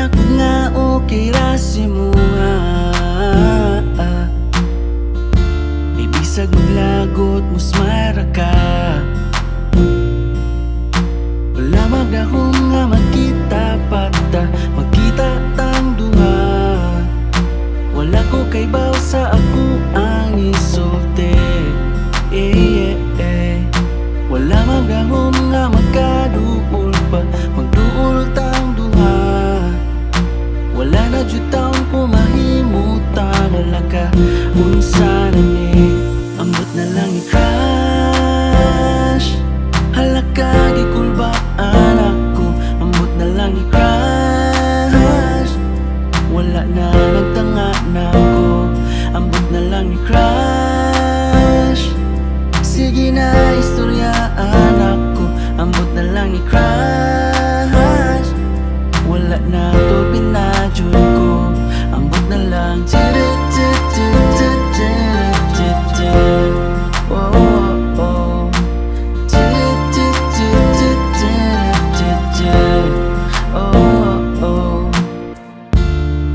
Anak ko nga okay ra si Muha. Ibisag maglagot musmara ka. Wala magdahom nga magkita pata, magkita tang duha. Wala ko kay baw sa ako ang isulti. Wala magdahom nga magkaduol pa, magduol tang duha. Wala na jud taon ko mahimutan. Wala ka unsa na ni, ambot na lang ni crush. Hala ka gikulbaan ako, ambot na lang ni crush. Wala na nagtanga na ako, ambot na lang ni crush. Sige na istoryaan ako, ambot na lang ni crush. Wala na to binadyon ko, ambot na lang.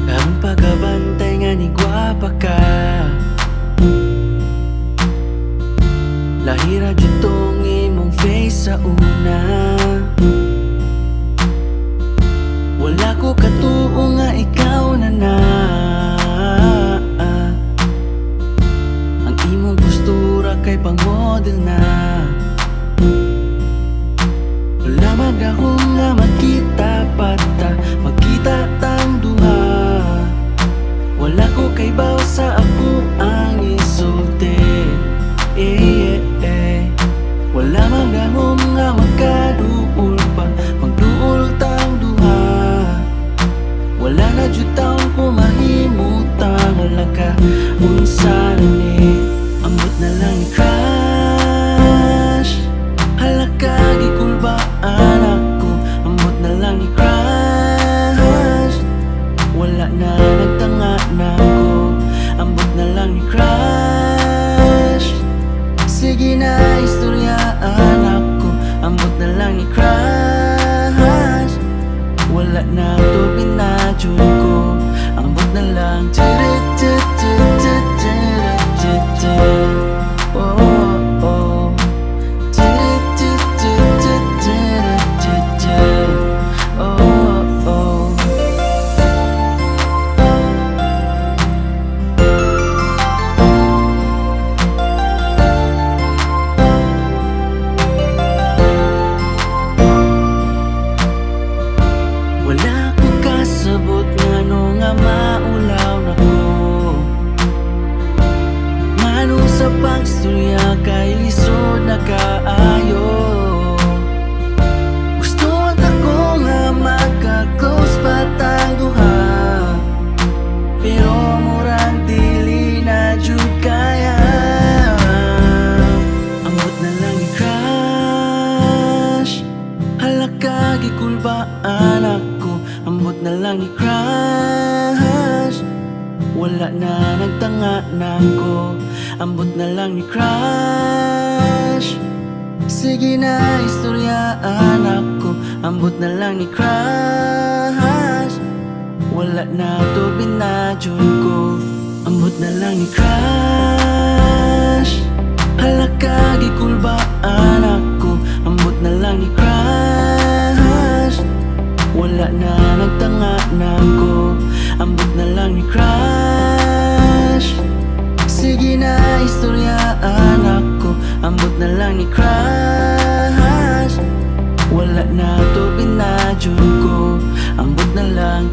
Karong pagabantay nga ni gwapa ka, lahira jud tong imong face sa una. Wala ko katuo nga ikaw na na. Ang imong postura kay pang model na. Wala magdahom nga magkita pata, magkita tang duha. Wala ko kay baw sa ako ang isulti. Wala magdahom nga magkaduol pa, magduol tang duha. Wala na jud taon ko mahimutan. Wala ka unsa na ni, ambot na lang ni crush. Hala ka gikulbaan ako, ambot na lang ni crush. Wala na nagtanga na ako, ambot na lang ni crush. Sige na istoryaan ako, ambot na lang ni crush. Wala na to binadyon ko, ambot na lang. Wala ko kasabot ngano nga maulaw na ko, ngano sa pagstorya kay lisod na kaayo. Gusto ako nga magka-close pa tang duha, pero murang dili na jud kaya. Ambot na lang ni crush. Hala ka gikulbaan ako, ambot na lang ni crush. Wala na nagtanga na ako, ambot na lang ni crush. Sige na istoryaan ako, ambot na lang ni crush. Wala na to binadyon ko, ambot na lang ni crush. Hala ka gikulbaan ako, ambot na lang ni crush. Wala na nagtanga na ako, ambot na lang ni crush. Sige na istoryaan ako, ambot na lang ni crush. Wala na to binadyon ko, ambot na lang.